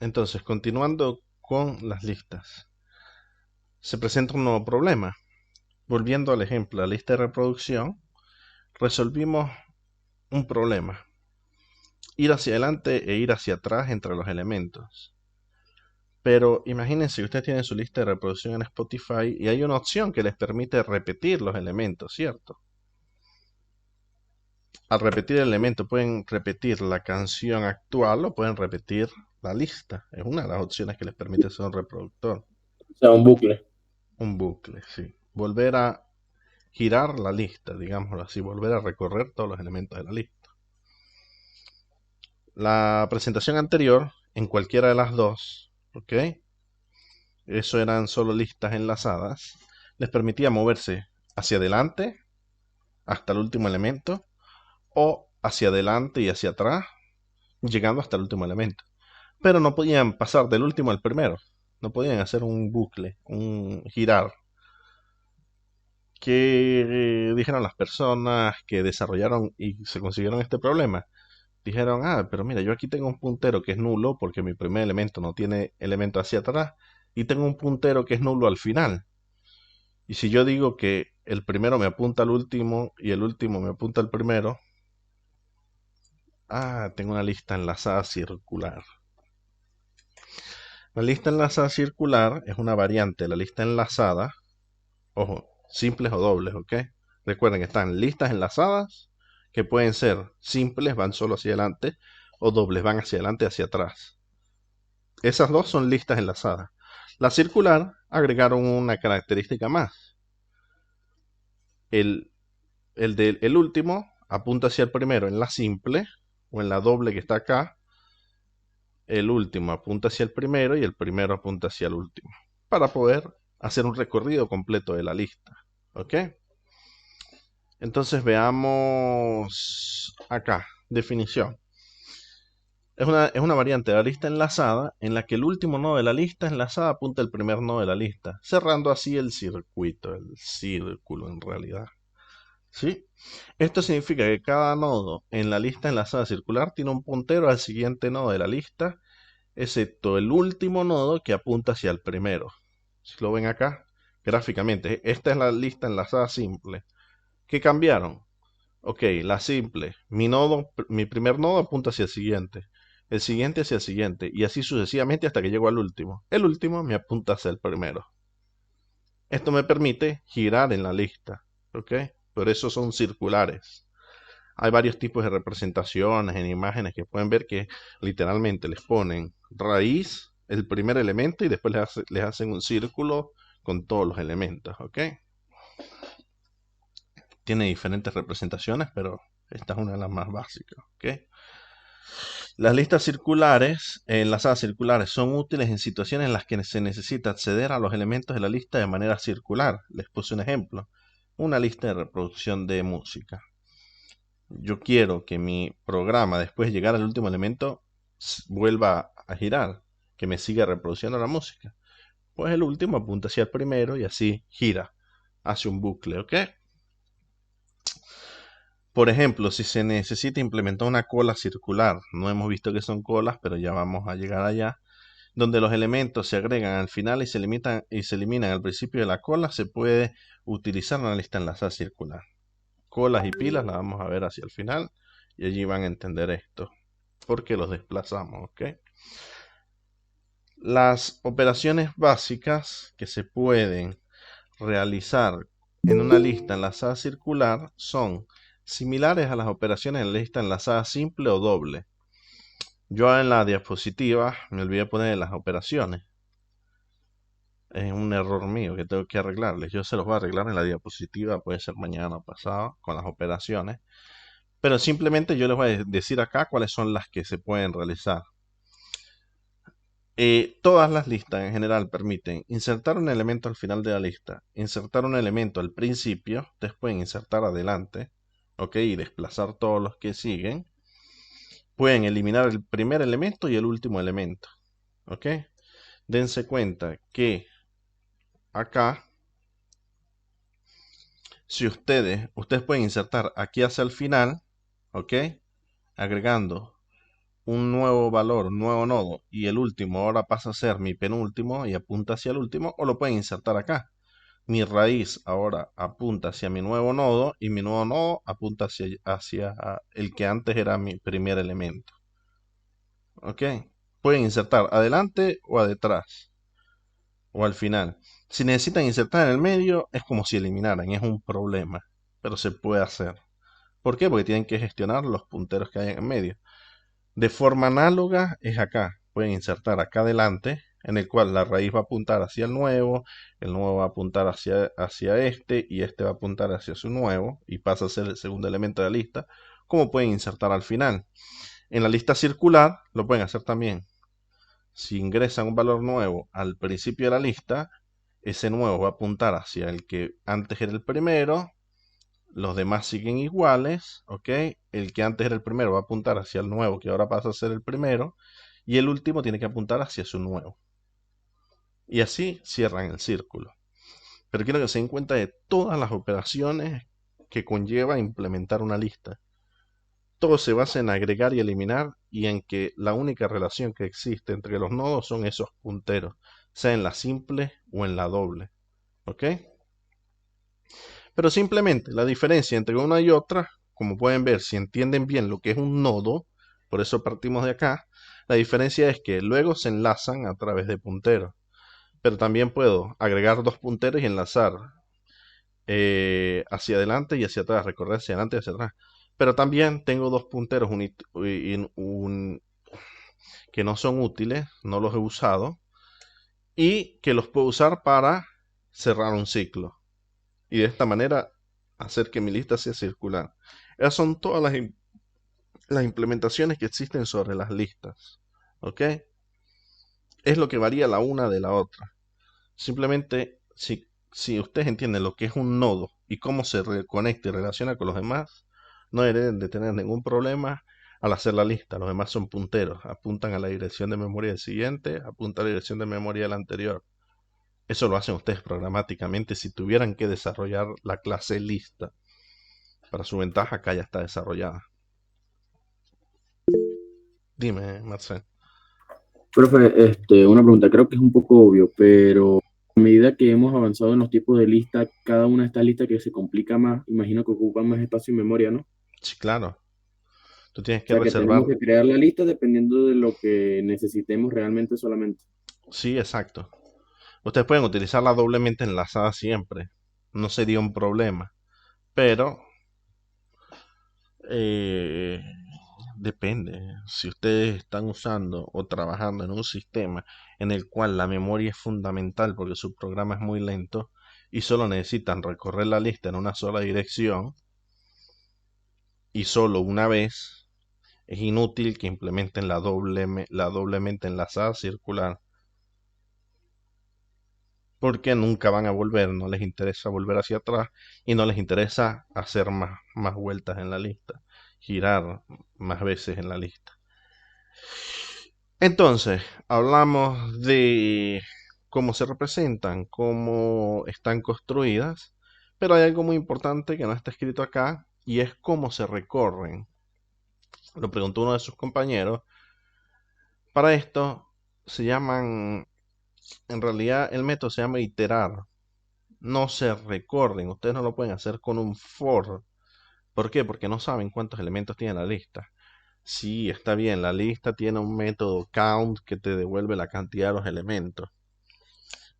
Entonces, continuando con las listas, se presenta un nuevo problema. Volviendo al ejemplo, la lista de reproducción, resolvimos un problema. Ir hacia adelante e ir hacia atrás entre los elementos. Pero imagínense que usted tiene su lista de reproducción en Spotify y hay una opción que les permite repetir los elementos, ¿cierto? Al repetir el elemento pueden repetir la canción actual o pueden repetir la lista. Es una de las opciones que les permite hacer un reproductor. O sea, un bucle. Un bucle, sí. Volver a girar la lista, digámoslo así, volver a recorrer todos los elementos de la lista. La presentación anterior, en cualquiera de las dos, ¿ok? Eso eran solo listas enlazadas, les permitía moverse hacia adelante hasta el último elemento o hacia adelante y hacia atrás, llegando hasta el último elemento. Pero no podían pasar del último al primero, no podían hacer un bucle, un girar. ¿Qué dijeron las personas que desarrollaron y se consiguieron este problema? Dijeron, pero mira, yo aquí tengo un puntero que es nulo porque mi primer elemento no tiene elemento hacia atrás y tengo un puntero que es nulo al final. Y si yo digo que el primero me apunta al último y el último me apunta al primero, tengo una lista enlazada circular. La lista enlazada circular es una variante de la lista enlazada, ojo, simples o dobles, ¿ok? Recuerden que están listas enlazadas, que pueden ser simples, van solo hacia adelante, o dobles, van hacia adelante y hacia atrás. Esas dos son listas enlazadas. La circular agregaron una característica más. El, el último apunta hacia el primero en la simple o en la doble que está acá. El último apunta hacia el primero y el primero apunta hacia el último. Para poder hacer un recorrido completo de la lista. ¿Ok? Entonces veamos acá. Definición. Es una variante de la lista enlazada en la que el último nodo de la lista enlazada apunta al primer nodo de la lista, cerrando así el circuito, el círculo en realidad. ¿Sí? Esto significa que cada nodo en la lista enlazada circular tiene un puntero al siguiente nodo de la lista, excepto el último nodo que apunta hacia el primero. Si lo ven acá, gráficamente, esta es la lista enlazada simple. ¿Qué cambiaron? Ok, la simple. Mi primer nodo apunta hacia el siguiente hacia el siguiente, y así sucesivamente hasta que llego al último. El último me apunta hacia el primero. Esto me permite girar en la lista, ¿ok? Por eso son circulares. Hay varios tipos de representaciones en imágenes que pueden ver que literalmente les ponen raíz, el primer elemento, y después les hacen un círculo con todos los elementos, ¿ok? Tiene diferentes representaciones, pero esta es una de las más básicas, ¿ok? Las listas circulares, enlazadas circulares, son útiles en situaciones en las que se necesita acceder a los elementos de la lista de manera circular. Les puse un ejemplo, una lista de reproducción de música. Yo quiero que mi programa, después de llegar al último elemento, vuelva a girar, que me siga reproduciendo la música. Pues el último apunta hacia el primero y así gira, hace un bucle, ¿ok? Por ejemplo, si se necesita implementar una cola circular, no hemos visto que son colas, pero ya vamos a llegar allá, donde los elementos se agregan al final y se eliminan al principio de la cola, se puede utilizar una lista enlazada circular. Colas y pilas las vamos a ver hacia el final y allí van a entender esto, porque los desplazamos, ¿ok? Las operaciones básicas que se pueden realizar en una lista enlazada circular son similares a las operaciones en la lista enlazada simple o doble. Yo en la diapositiva me olvidé poner las operaciones. Es un error mío que tengo que arreglarles. Yo se los voy a arreglar en la diapositiva, puede ser mañana o pasado, con las operaciones. Pero simplemente yo les voy a decir acá cuáles son las que se pueden realizar. Todas las listas en general permiten insertar un elemento al final de la lista, insertar un elemento al principio, ustedes pueden insertar adelante, ok, y desplazar todos los que siguen. Pueden eliminar el primer elemento y el último elemento, ok. Dense cuenta que acá, si ustedes pueden insertar aquí hacia el final, ok, agregando un nuevo valor, un nuevo nodo, y el último ahora pasa a ser mi penúltimo y apunta hacia el último, o lo pueden insertar acá. Mi raíz ahora apunta hacia mi nuevo nodo y mi nuevo nodo apunta hacia el que antes era mi primer elemento. ¿Ok? Pueden insertar adelante o detrás o al final. Si necesitan insertar en el medio, es como si eliminaran, es un problema, pero se puede hacer. ¿Por qué? Porque tienen que gestionar los punteros que hay en el medio. De forma análoga es acá. Pueden insertar acá adelante, en el cual la raíz va a apuntar hacia el nuevo va a apuntar hacia este y este va a apuntar hacia su nuevo y pasa a ser el segundo elemento de la lista. Como pueden insertar al final. En la lista circular lo pueden hacer también. Si ingresan un valor nuevo al principio de la lista, ese nuevo va a apuntar hacia el que antes era el primero, los demás siguen iguales, ¿ok? El que antes era el primero va a apuntar hacia el nuevo, que ahora pasa a ser el primero, y el último tiene que apuntar hacia su nuevo. Y así cierran el círculo. Pero quiero que se den cuenta de todas las operaciones que conlleva implementar una lista. Todo se basa en agregar y eliminar y en que la única relación que existe entre los nodos son esos punteros, sea en la simple o en la doble. ¿Ok? Pero simplemente la diferencia entre una y otra, como pueden ver, si entienden bien lo que es un nodo, por eso partimos de acá, la diferencia es que luego se enlazan a través de punteros. Pero también puedo agregar dos punteros y enlazar hacia adelante y hacia atrás, recorrer hacia adelante y hacia atrás. Pero también tengo dos punteros que no son útiles, no los he usado, y que los puedo usar para cerrar un ciclo. Y de esta manera hacer que mi lista sea circular. Esas son todas las implementaciones que existen sobre las listas. ¿Ok? Es lo que varía la una de la otra. Simplemente, si ustedes entienden lo que es un nodo y cómo se conecta y relaciona con los demás, no deben de tener ningún problema al hacer la lista. Los demás son punteros. Apuntan a la dirección de memoria del siguiente, apuntan a la dirección de memoria del anterior. Eso lo hacen ustedes programáticamente si tuvieran que desarrollar la clase lista. Para su ventaja, acá ya está desarrollada. Dime, Marcel. Profe, una pregunta, creo que es un poco obvio, pero a medida que hemos avanzado en los tipos de lista, cada una de estas listas que se complica más, imagino que ocupan más espacio y memoria, ¿no? Sí, claro. Tú tienes O que sea que reservar. tenemos que crear la lista dependiendo de lo que necesitemos realmente solamente. Sí, exacto. Ustedes pueden utilizarla doblemente enlazada siempre. No sería un problema. Pero eh, depende. Si ustedes están usando o trabajando en un sistema en el cual la memoria es fundamental porque su programa es muy lento y solo necesitan recorrer la lista en una sola dirección y solo una vez, es inútil que implementen la doblemente enlazada circular porque nunca van a volver, no les interesa volver hacia atrás y no les interesa hacer más vueltas en la lista, girar más veces en la lista. Entonces, hablamos de cómo se representan, cómo están construidas, pero hay algo muy importante que no está escrito acá y es cómo se recorren. Lo preguntó uno de sus compañeros. Para esto se llaman, en realidad el método se llama iterar. No se recorren, ustedes no lo pueden hacer con un for. ¿Por qué? Porque no saben cuántos elementos tiene la lista. Sí, está bien, la lista tiene un método count que te devuelve la cantidad de los elementos.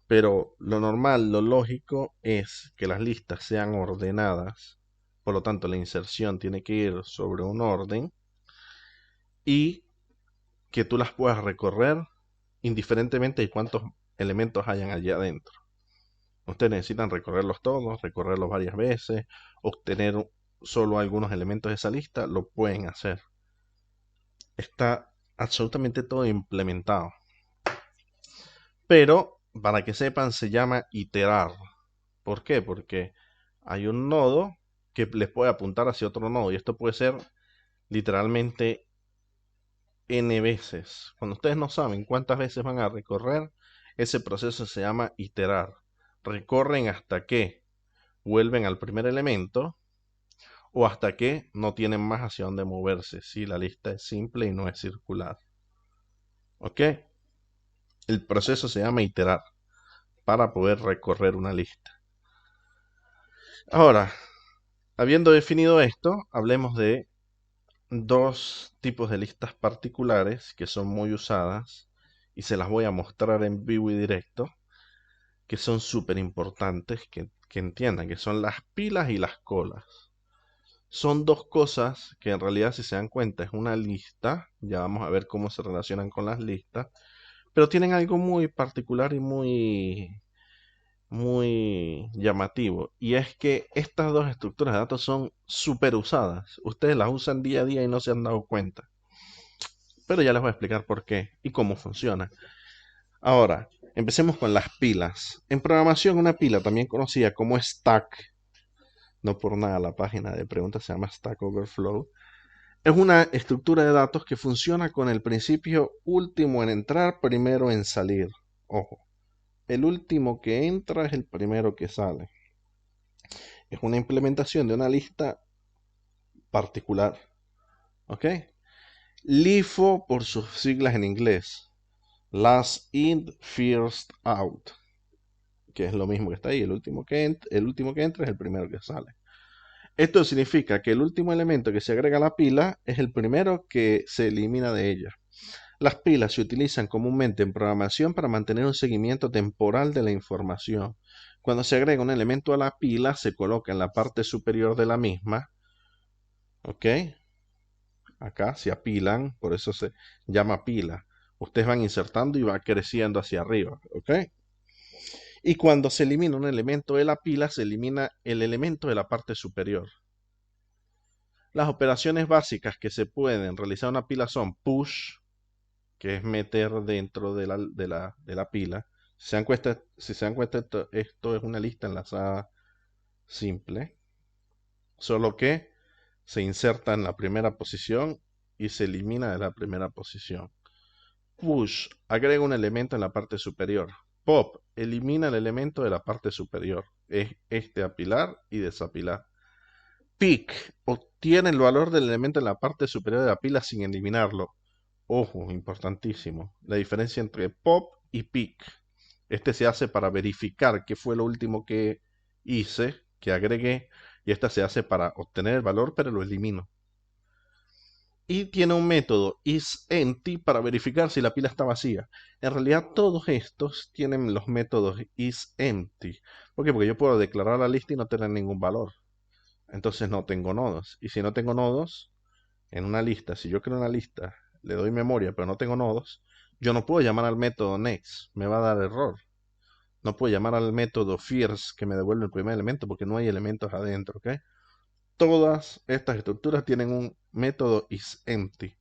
Pero lo normal, lo lógico es que las listas sean ordenadas. Por lo tanto, la inserción tiene que ir sobre un orden y que tú las puedas recorrer indiferentemente de cuántos elementos hayan allí adentro. Ustedes necesitan recorrerlos todos, recorrerlos varias veces, obtener solo algunos elementos de esa lista, lo pueden hacer. Está absolutamente todo implementado. Pero, para que sepan, se llama iterar. ¿Por qué? Porque hay un nodo que les puede apuntar hacia otro nodo y esto puede ser literalmente n veces. Cuando ustedes no saben cuántas veces van a recorrer, ese proceso se llama iterar. Recorren hasta que vuelven al primer elemento o hasta que no tienen más hacia dónde moverse, si la lista es simple y no es circular. ¿Ok? El proceso se llama iterar para poder recorrer una lista. Ahora, habiendo definido esto, hablemos de dos tipos de listas particulares que son muy usadas y se las voy a mostrar en vivo y directo, que son súper importantes que entiendan, que son las pilas y las colas. Son dos cosas que en realidad, si se dan cuenta, es una lista. Ya vamos a ver cómo se relacionan con las listas, pero tienen algo muy particular y muy llamativo, y es que estas dos estructuras de datos son súper usadas. Ustedes las usan día a día y no se han dado cuenta, pero ya les voy a explicar por qué y cómo funciona. Ahora, empecemos con las pilas. En programación, una pila, también conocida como stack, no por nada la página de preguntas se llama Stack Overflow, es una estructura de datos que funciona con el principio último en entrar, primero en salir. Ojo, el último que entra es el primero que sale. Es una implementación de una lista particular. ¿Ok? LIFO por sus siglas en inglés. Last in, first out. Que es lo mismo que está ahí. El último que entra es el primero que sale. Esto significa que el último elemento que se agrega a la pila es el primero que se elimina de ella. Las pilas se utilizan comúnmente en programación para mantener un seguimiento temporal de la información. Cuando se agrega un elemento a la pila, se coloca en la parte superior de la misma. ¿Ok? Acá se apilan, por eso se llama pila. Ustedes van insertando y va creciendo hacia arriba. ¿Ok? Y cuando se elimina un elemento de la pila, se elimina el elemento de la parte superior. Las operaciones básicas que se pueden realizar en una pila son push, que es meter dentro de la pila. Si se dan cuenta, esto es una lista enlazada simple, solo que se inserta en la primera posición y se elimina de la primera posición. Push, agrega un elemento en la parte superior. Pop, elimina el elemento de la parte superior. Es este apilar y desapilar. Pick, obtiene el valor del elemento en la parte superior de la pila sin eliminarlo. Ojo, importantísimo. La diferencia entre pop y pick. Este se hace para verificar qué fue lo último que hice, que agregué, y esta se hace para obtener el valor, pero lo elimino. Y tiene un método isEmpty para verificar si la pila está vacía. En realidad todos estos tienen los métodos isEmpty. ¿Por qué? Porque yo puedo declarar la lista y no tener ningún valor. Entonces no tengo nodos. Y si no tengo nodos en una lista, si yo creo una lista, le doy memoria, pero no tengo nodos, yo no puedo llamar al método next. Me va a dar error. No puedo llamar al método first que me devuelve el primer elemento porque no hay elementos adentro. ¿Ok? Todas estas estructuras tienen un método isEmpty,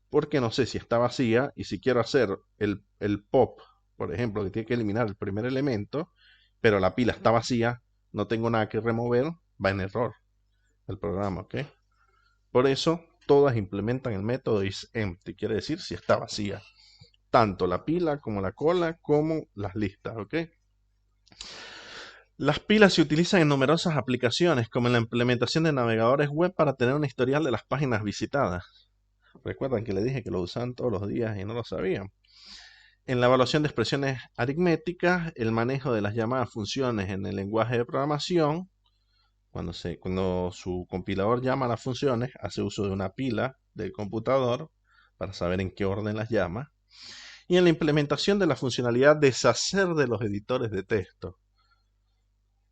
porque no sé si está vacía y si quiero hacer el pop, por ejemplo, que tiene que eliminar el primer elemento, pero la pila está vacía, no tengo nada que remover, va en error el programa, ¿ok? Por eso todas implementan el método isEmpty, quiere decir si está vacía, tanto la pila como la cola como las listas, ¿ok? Las pilas se utilizan en numerosas aplicaciones, como en la implementación de navegadores web para tener un historial de las páginas visitadas. Recuerdan que le dije que lo usaban todos los días y no lo sabían. En la evaluación de expresiones aritméticas, el manejo de las llamadas funciones en el lenguaje de programación, cuando su compilador llama a las funciones, hace uso de una pila del computador para saber en qué orden las llama. Y en la implementación de la funcionalidad deshacer de los editores de texto.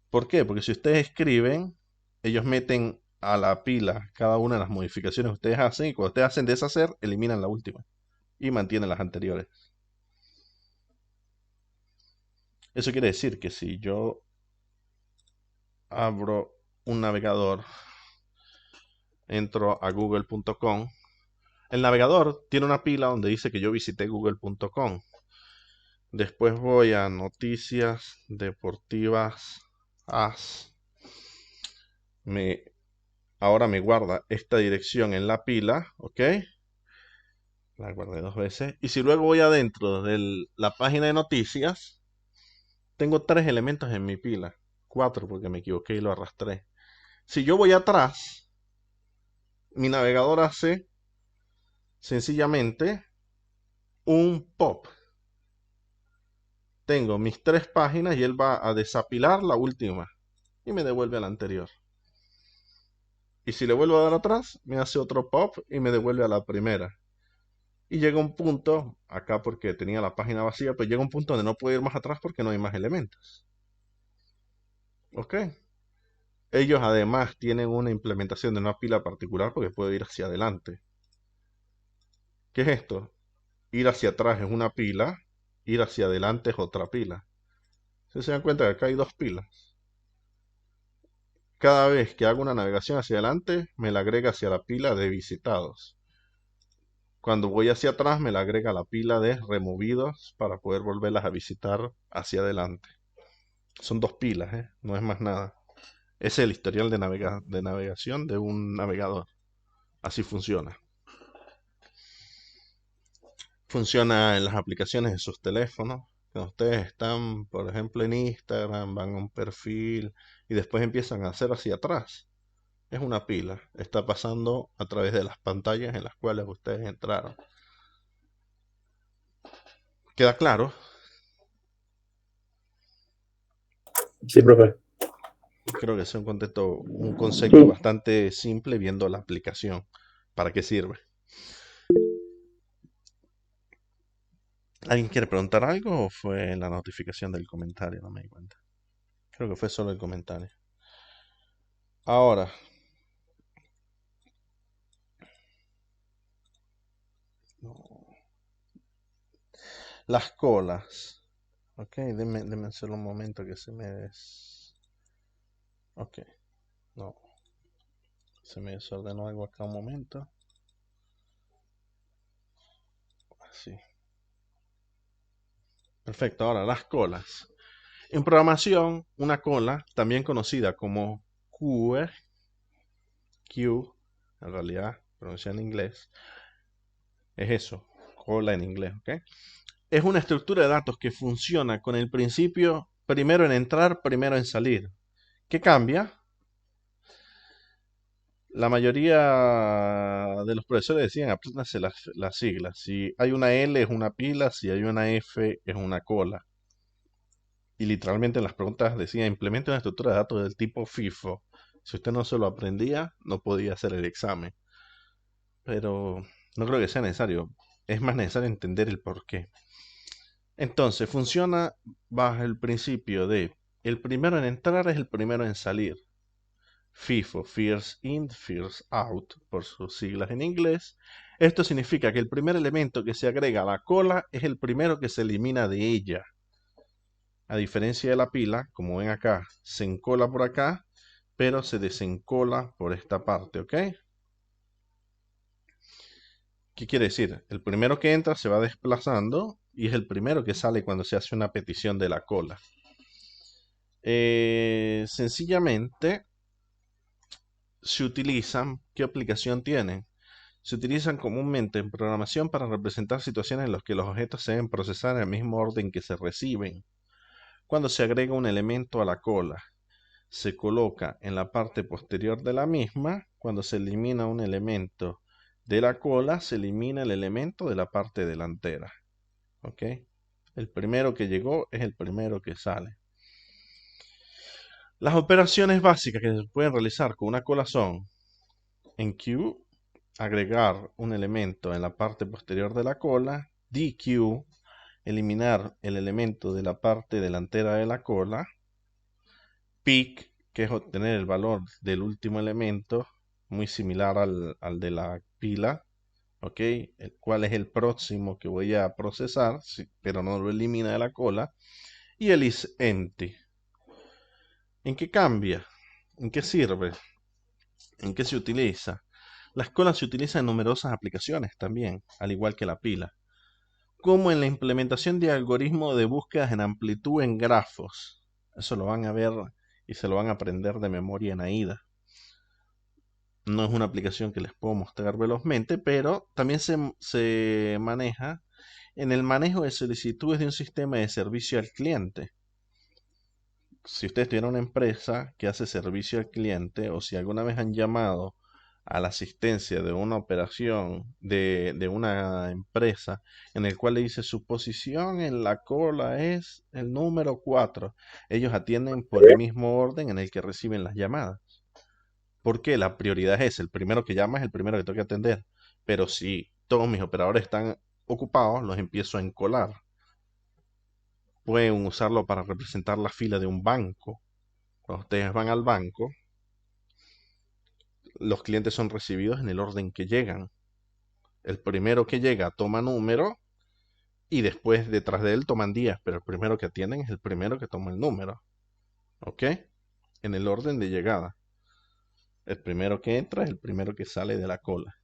¿Por qué? Porque si ustedes escriben, ellos meten a la pila cada una de las modificaciones que ustedes hacen y cuando ustedes hacen deshacer, eliminan la última y mantienen las anteriores. Eso quiere decir que si yo abro un navegador, entro a google.com, el navegador tiene una pila donde dice que yo visité google.com. Después voy a noticias deportivas as. Ahora me guarda esta dirección en la pila, ¿ok? La guardé dos veces. Y si luego voy adentro de la página de noticias, tengo 3 elementos en mi pila. 4 porque me equivoqué y lo arrastré. Si yo voy atrás, mi navegador hace sencillamente un pop. Tengo mis 3 páginas y él va a desapilar la última y me devuelve a la anterior. Y si le vuelvo a dar atrás, me hace otro pop y me devuelve a la primera. Y llega un punto, acá porque tenía la página vacía, pues llega un punto donde no puedo ir más atrás porque no hay más elementos. ¿Ok? Ellos además tienen una implementación de una pila particular porque puedo ir hacia adelante. ¿Qué es esto? Ir hacia atrás es una pila, ir hacia adelante es otra pila. ¿Se dan cuenta que acá hay 2 pilas? Cada vez que hago una navegación hacia adelante, me la agrega hacia la pila de visitados. Cuando voy hacia atrás, me la agrega a la pila de removidos para poder volverlas a visitar hacia adelante. Son 2 pilas, ¿eh? No es más nada. Ese es el historial de navegación de un navegador. Así funciona. Funciona en las aplicaciones de sus teléfonos. Cuando ustedes están, por ejemplo, en Instagram, van a un perfil y después empiezan a hacer hacia atrás. Es una pila. Está pasando a través de las pantallas en las cuales ustedes entraron. ¿Queda claro? Sí, profe. Creo que es un concepto Sí. bastante simple viendo la aplicación. ¿Para qué sirve? ¿Alguien quiere preguntar algo o fue la notificación del comentario? No me di cuenta. Creo que fue solo el comentario. Ahora, no, las colas. Ok, denme solo un momento que se me Ok, no. Se me desordenó algo acá un momento. Así. Perfecto, ahora las colas. En programación, una cola, también conocida como queue, Q, en realidad, pronunciada en inglés, es eso, cola en inglés, ¿ok? Es una estructura de datos que funciona con el principio primero en entrar, primero en salir. ¿Qué cambia? La mayoría de los profesores decían, apréndanse las siglas. Si hay una L es una pila, si hay una F es una cola. Y literalmente en las preguntas decía, implemente una estructura de datos del tipo FIFO. Si usted no se lo aprendía, no podía hacer el examen. Pero no creo que sea necesario. Es más necesario entender el por qué. Entonces, funciona bajo el principio de el primero en entrar es el primero en salir. FIFO, First In, First Out, por sus siglas en inglés. Esto significa que el primer elemento que se agrega a la cola es el primero que se elimina de ella. A diferencia de la pila, como ven acá, se encola por acá, pero se desencola por esta parte, ¿ok? ¿Qué quiere decir? El primero que entra se va desplazando y es el primero que sale cuando se hace una petición de la cola. Sencillamente se utilizan, ¿qué aplicación tienen? Se utilizan comúnmente en programación para representar situaciones en las que los objetos se deben procesar en el mismo orden que se reciben. Cuando se agrega un elemento a la cola, se coloca en la parte posterior de la misma. Cuando se elimina un elemento de la cola, se elimina el elemento de la parte delantera. ¿Ok? El primero que llegó es el primero que sale. Las operaciones básicas que se pueden realizar con una cola son en queue, agregar un elemento en la parte posterior de la cola, dequeue, eliminar el elemento de la parte delantera de la cola, pick, que es obtener el valor del último elemento, muy similar al de la pila, ¿ok? El cual es el próximo que voy a procesar, pero no lo elimina de la cola, y el isEmpty. ¿En qué cambia? ¿En qué sirve? ¿En qué se utiliza? Las colas se utilizan en numerosas aplicaciones también, al igual que la pila, como en la implementación de algoritmos de búsquedas en amplitud en grafos. Eso lo van a ver y se lo van a aprender de memoria en AIDA. No es una aplicación que les puedo mostrar velozmente, pero también se maneja en el manejo de solicitudes de un sistema de servicio al cliente. Si ustedes tuvieran una empresa que hace servicio al cliente o si alguna vez han llamado a la asistencia de una operación de una empresa en el cual le dice su posición en la cola es el número 4, ellos atienden por el mismo orden en el que reciben las llamadas. Porque la prioridad es esa, el primero que llama es el primero que tengo que atender. Pero si todos mis operadores están ocupados, los empiezo a encolar. Pueden usarlo para representar la fila de un banco. Cuando ustedes van al banco, los clientes son recibidos en el orden que llegan. El primero que llega toma número y después detrás de él toman días, pero el primero que atienden es el primero que toma el número. ¿Ok? En el orden de llegada. El primero que entra es el primero que sale de la cola.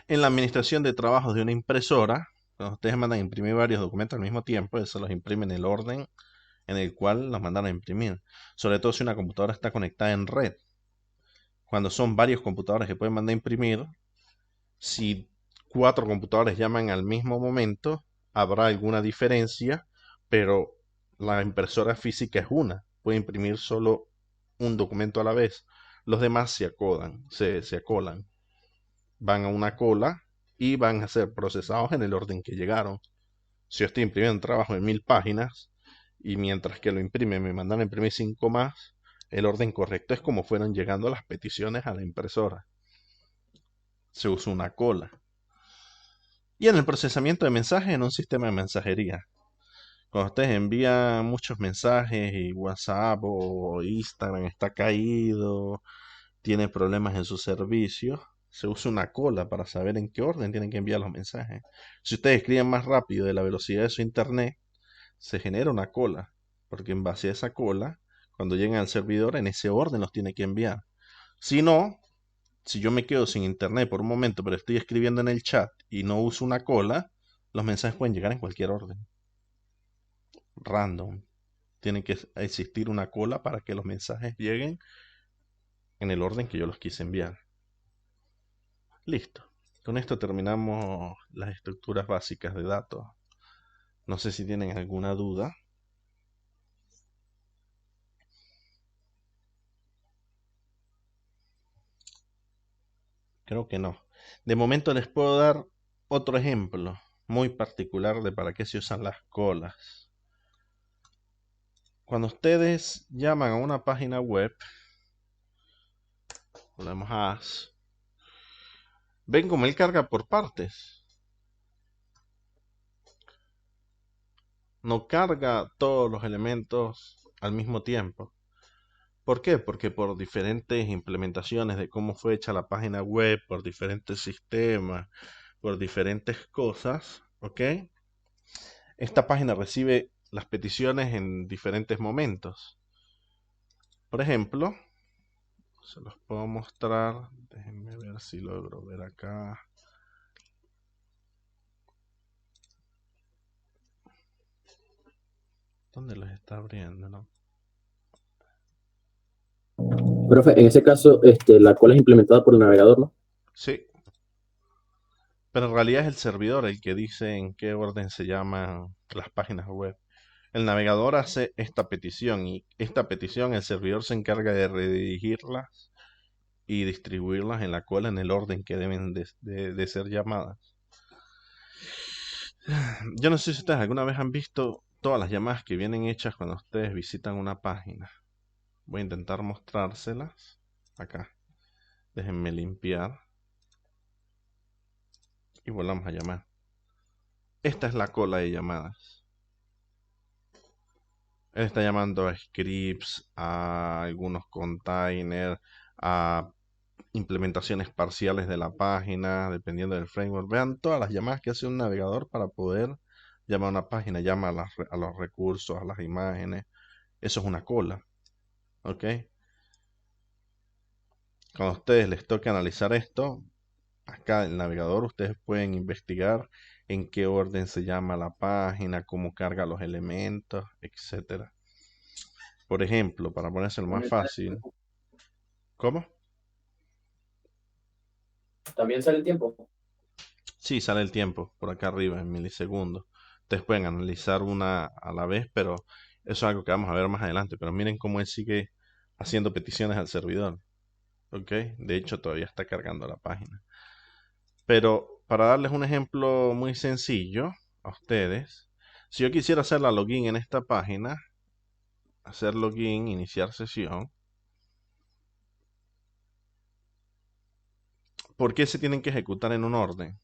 En la administración de trabajos de una impresora, cuando ustedes mandan a imprimir varios documentos al mismo tiempo, eso los imprime en el orden en el cual los mandan a imprimir. Sobre todo si una computadora está conectada en red. Cuando son varios computadores que pueden mandar a imprimir, si 4 computadores llaman al mismo momento, habrá alguna diferencia, pero la impresora física es una. Puede imprimir solo un documento a la vez. Los demás se acolan. Van a una cola y van a ser procesados en el orden que llegaron. Si yo estoy imprimiendo un trabajo de 1000 páginas y mientras que lo imprime me mandan a imprimir 5 más, el orden correcto es como fueron llegando las peticiones a la impresora. Se usa una cola. Y en el procesamiento de mensajes en un sistema de mensajería. Cuando ustedes envían muchos mensajes y WhatsApp o Instagram está caído, tiene problemas en su servicio, se usa una cola para saber en qué orden tienen que enviar los mensajes. Si ustedes escriben más rápido de la velocidad de su internet, se genera una cola, porque en base a esa cola, cuando lleguen al servidor, en ese orden los tiene que enviar. Si no, si yo me quedo sin internet por un momento, pero estoy escribiendo en el chat y no uso una cola, los mensajes pueden llegar en cualquier orden. Random. Tiene que existir una cola para que los mensajes lleguen en el orden que yo los quise enviar. Listo. Con esto terminamos las estructuras básicas de datos. No sé si tienen alguna duda. Creo que no. De momento les puedo dar otro ejemplo muy particular de para qué se usan las colas. Cuando ustedes llaman a una página web, ponemos as, ven como él carga por partes. No carga todos los elementos al mismo tiempo. ¿Por qué? Porque por diferentes implementaciones de cómo fue hecha la página web, por diferentes sistemas, por diferentes cosas, ¿ok? Esta página recibe las peticiones en diferentes momentos. Por ejemplo, se los puedo mostrar. Déjenme ver si logro ver acá. ¿Dónde los está abriendo, no? Profe, en ese caso, la cola es implementada por el navegador, ¿no? Sí, pero en realidad es el servidor el que dice en qué orden se llaman las páginas web. El navegador hace esta petición y esta petición el servidor se encarga de redirigirlas y distribuirlas en la cola en el orden que deben de ser llamadas. Yo no sé si ustedes alguna vez han visto todas las llamadas que vienen hechas cuando ustedes visitan una página. Voy a intentar mostrárselas acá. Déjenme limpiar y volvamos a llamar. Esta es la cola de llamadas. Él está llamando a scripts, a algunos containers, a implementaciones parciales de la página, dependiendo del framework. Vean todas las llamadas que hace un navegador para poder llamar a una página. Llama a los recursos, a las imágenes. Eso es una cola. ¿Ok? Cuando a ustedes les toque analizar esto, acá en el navegador ustedes pueden investigar en qué orden se llama la página, cómo carga los elementos, etcétera. Por ejemplo, para ponérselo más fácil, ¿cómo? También sale el tiempo. Sí, sale el tiempo por acá arriba en milisegundos. Ustedes pueden analizar una a la vez, pero eso es algo que vamos a ver más adelante. Pero miren cómo él sigue haciendo peticiones al servidor. ¿ok? De hecho, todavía está cargando la página. Pero para darles un ejemplo muy sencillo a ustedes, si yo quisiera hacer la login en esta página, hacer login, iniciar sesión, ¿por qué se tienen que ejecutar en un orden?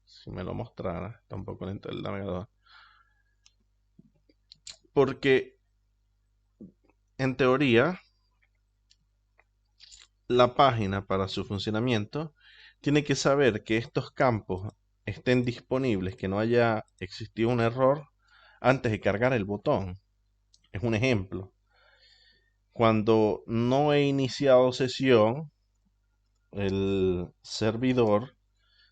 Si me lo mostrara, está un poco lento el navegador. Porque en teoría, la página para su funcionamiento tiene que saber que estos campos estén disponibles, que no haya existido un error antes de cargar el botón. Es un ejemplo. Cuando no he iniciado sesión, el servidor,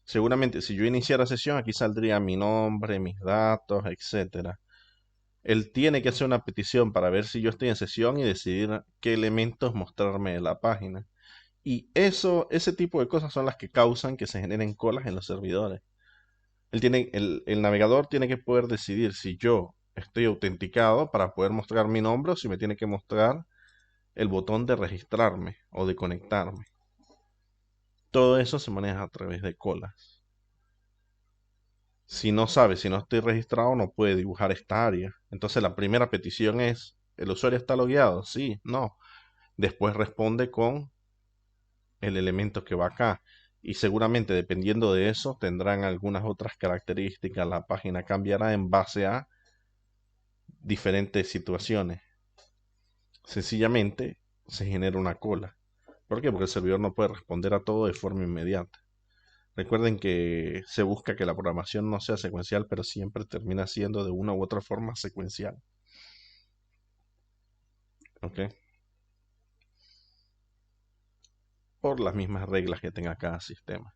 seguramente si yo iniciara sesión, aquí saldría mi nombre, mis datos, etcétera. Él tiene que hacer una petición para ver si yo estoy en sesión y decidir qué elementos mostrarme en la página. Y ese tipo de cosas son las que causan que se generen colas en los servidores. El navegador tiene que poder decidir si yo estoy autenticado para poder mostrar mi nombre o si me tiene que mostrar el botón de registrarme o de conectarme. Todo eso se maneja a través de colas. Si no sabe, si no estoy registrado, no puede dibujar esta área. Entonces la primera petición es, ¿el usuario está logueado? Sí, no. Después responde con el elemento que va acá. Y seguramente dependiendo de eso tendrán algunas otras características. La página cambiará en base a diferentes situaciones. Sencillamente se genera una cola. ¿Por qué? Porque el servidor no puede responder a todo de forma inmediata. Recuerden que se busca que la programación no sea secuencial, pero siempre termina siendo de una u otra forma secuencial. ¿Ok? Por las mismas reglas que tenga cada sistema.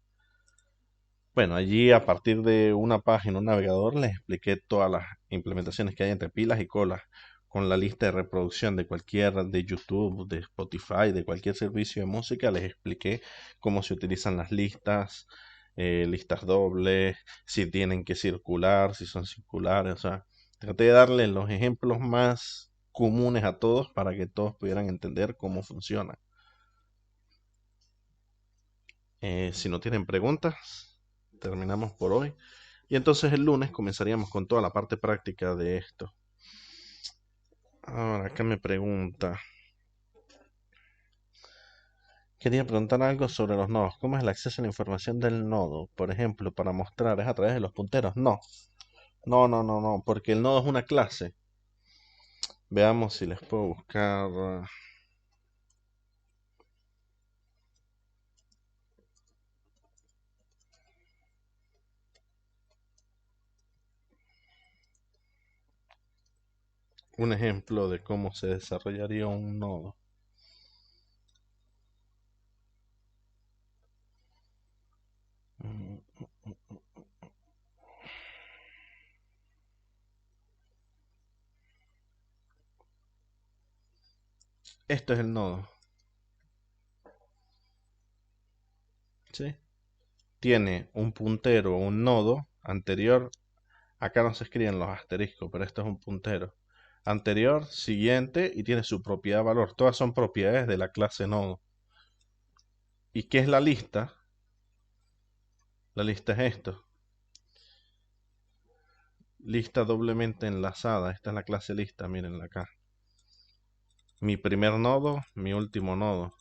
Bueno, allí a partir de una página, un navegador, les expliqué todas las implementaciones que hay entre pilas y colas, con la lista de reproducción de cualquier, de YouTube, de Spotify, de cualquier servicio de música, les expliqué cómo se utilizan las listas, listas dobles, si tienen que circular, si son circulares, o sea, traté de darles los ejemplos más comunes a todos para que todos pudieran entender cómo funciona. Si no tienen preguntas, terminamos por hoy. Y entonces el lunes comenzaríamos con toda la parte práctica de esto. Ahora, acá me pregunta. Quería preguntar algo sobre los nodos. ¿Cómo es el acceso a la información del nodo? Por ejemplo, para mostrar, ¿es a través de los punteros? No. No, no, no, no, porque el nodo es una clase. Veamos si les puedo buscar. Un ejemplo de cómo se desarrollaría un nodo. Mm, Esto es el nodo. ¿Sí? Tiene un puntero, un nodo anterior. Acá no se escriben los asteriscos, pero esto es un puntero. Anterior, siguiente y tiene su propiedad valor. Todas son propiedades de la clase nodo. ¿Y qué es la lista? La lista es esto. Lista doblemente enlazada. Esta es la clase lista, mírenla acá. Mi primer nodo, mi último nodo.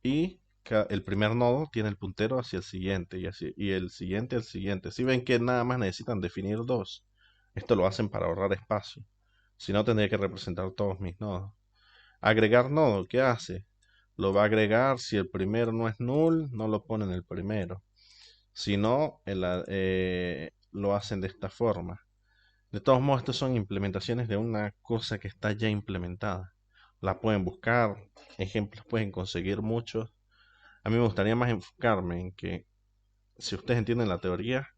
Y el primer nodo tiene el puntero hacia el siguiente y el siguiente al siguiente. Si ven que nada más necesitan definir dos, esto lo hacen para ahorrar espacio. Si no, tendría que representar todos mis nodos. Agregar nodo, ¿qué hace? Lo va a agregar, si el primero no es null, no lo pone en el primero. Si no, lo hacen de esta forma. De todos modos, estos son implementaciones de una cosa que está ya implementada. La pueden buscar, ejemplos pueden conseguir muchos. A mí me gustaría más enfocarme en que, si ustedes entienden la teoría,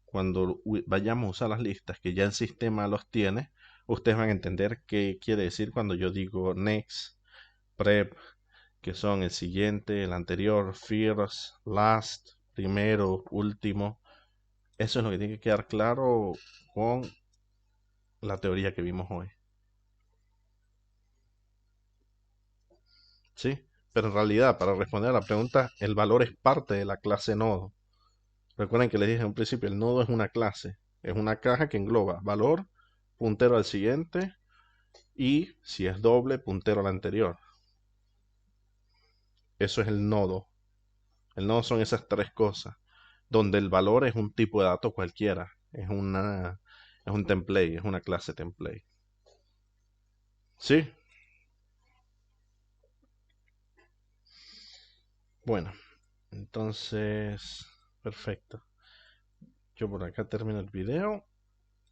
cuando vayamos a usar las listas, que ya el sistema los tiene, ustedes van a entender qué quiere decir cuando yo digo next, prep, que son el siguiente, el anterior, first, last, primero, último. Eso es lo que tiene que quedar claro con la teoría que vimos hoy. ¿sí? Pero en realidad, para responder a la pregunta, el valor es parte de la clase nodo. Recuerden que les dije en un principio, el nodo es una clase, es una caja que engloba valor, puntero al siguiente y, si es doble, puntero al anterior. Eso es el nodo. El nodo son esas tres cosas, donde el valor es un tipo de dato cualquiera, es un template, es una clase template. ¿Sí? Bueno, entonces, perfecto. Yo por acá termino el video